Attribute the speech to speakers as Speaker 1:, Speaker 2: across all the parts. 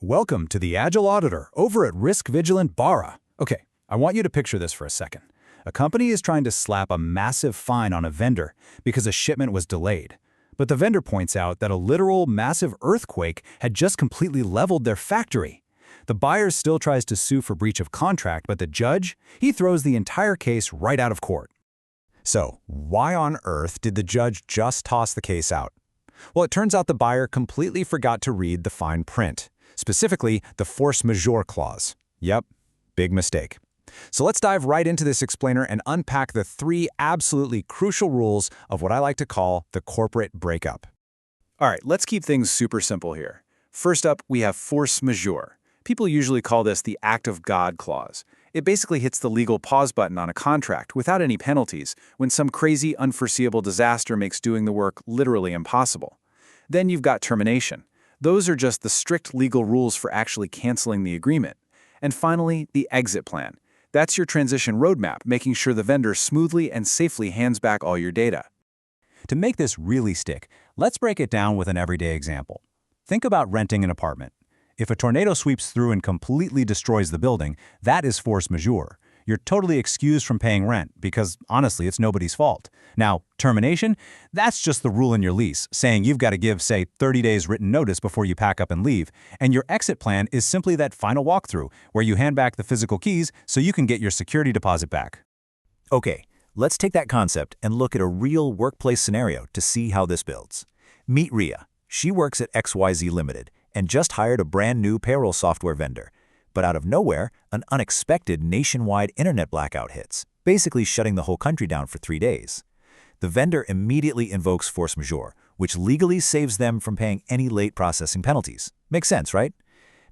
Speaker 1: Welcome to the Agile Auditor over at Risk Vigilant Barra. Okay, I want you to picture this for a second. A company is trying to slap a massive fine on a vendor because a shipment was delayed. But the vendor points out that a literal massive earthquake had just completely leveled their factory. The buyer still tries to sue for breach of contract, but the judge, he throws the entire case right out of court.
Speaker 2: So, why on earth did the judge just toss the case out? Well, it turns out the buyer completely forgot to read the fine print. Specifically, the Force Majeure clause. Yep, big mistake. So let's dive right into this explainer and unpack the 3 absolutely crucial rules of what I like to call the corporate breakup.
Speaker 1: All right, let's keep things super simple here. First up, we have force majeure. People usually call this the act of God clause. It basically hits the legal pause button on a contract without any penalties when some crazy, unforeseeable disaster makes doing the work literally impossible. Then you've got termination. Those are just the strict legal rules for actually canceling the agreement. And finally, the exit plan. That's your transition roadmap, making sure the vendor smoothly and safely hands back all your data.
Speaker 2: To make this really stick, let's break it down with an everyday example. Think about renting an apartment. If a tornado sweeps through and completely destroys the building, that is force majeure. You're totally excused from paying rent because, honestly, it's nobody's fault. Now, termination, that's just the rule in your lease, saying you've got to give, say, 30 days written notice before you pack up and leave. And your exit plan is simply that final walkthrough, where you hand back the physical keys so you can get your security deposit back. Okay, let's take that concept and look at a real workplace scenario to see how this builds. Meet Ria. She works at XYZ Limited and just hired a brand new payroll software vendor. But out of nowhere, an unexpected nationwide internet blackout hits, basically shutting the whole country down for 3 days. The vendor immediately invokes force majeure, which legally saves them from paying any late processing penalties. Makes sense, right?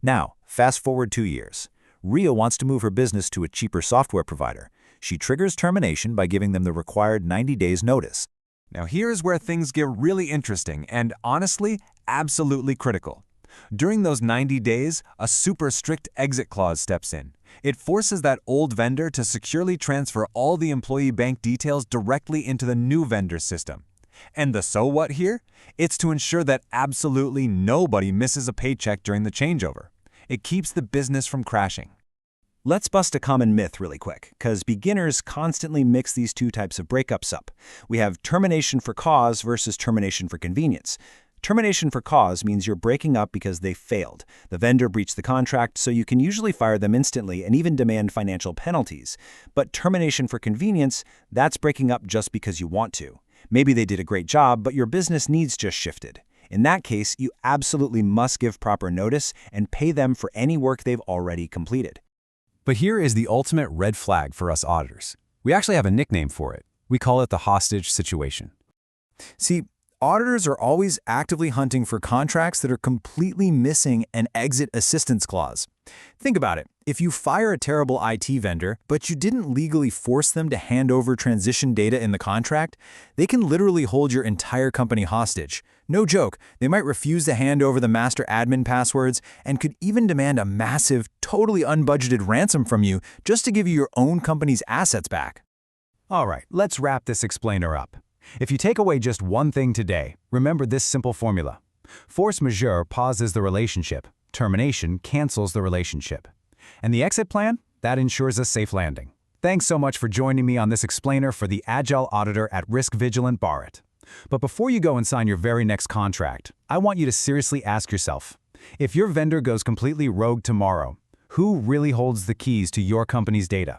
Speaker 2: Now, fast forward 2 years. Ria wants to move her business to a cheaper software provider. She triggers termination by giving them the required 90 days notice.
Speaker 3: Now here's where things get really interesting and, honestly, absolutely critical. During those 90 days, a super strict exit clause steps in. It forces that old vendor to securely transfer all the employee bank details directly into the new vendor system. And the so what here? It's to ensure that absolutely nobody misses a paycheck during the changeover. It keeps the business from crashing.
Speaker 2: Let's bust a common myth really quick, because beginners constantly mix these 2 types of breakups up. We have termination for cause versus termination for convenience. Termination for cause means you're breaking up because they failed. The vendor breached the contract, so you can usually fire them instantly and even demand financial penalties. But termination for convenience, that's breaking up just because you want to. Maybe they did a great job, but your business needs just shifted. In that case, you absolutely must give proper notice and pay them for any work they've already completed.
Speaker 1: But here is the ultimate red flag for us auditors. We actually have a nickname for it. We call it the hostage situation. See, auditors are always actively hunting for contracts that are completely missing an exit assistance clause. Think about it. If you fire a terrible IT vendor, but you didn't legally force them to hand over transition data in the contract, they can literally hold your entire company hostage. No joke, they might refuse to hand over the master admin passwords and could even demand a massive, totally unbudgeted ransom from you just to give you your own company's assets back.
Speaker 2: All right, let's wrap this explainer up. If you take away just one thing today, remember this simple formula. Force majeure pauses the relationship. Termination cancels the relationship. And the exit plan? That ensures a safe landing. Thanks so much for joining me on this explainer for the Agile Auditor at Risk Vigilant Barra. But before you go and sign your very next contract, I want you to seriously ask yourself, if your vendor goes completely rogue tomorrow, who really holds the keys to your company's data?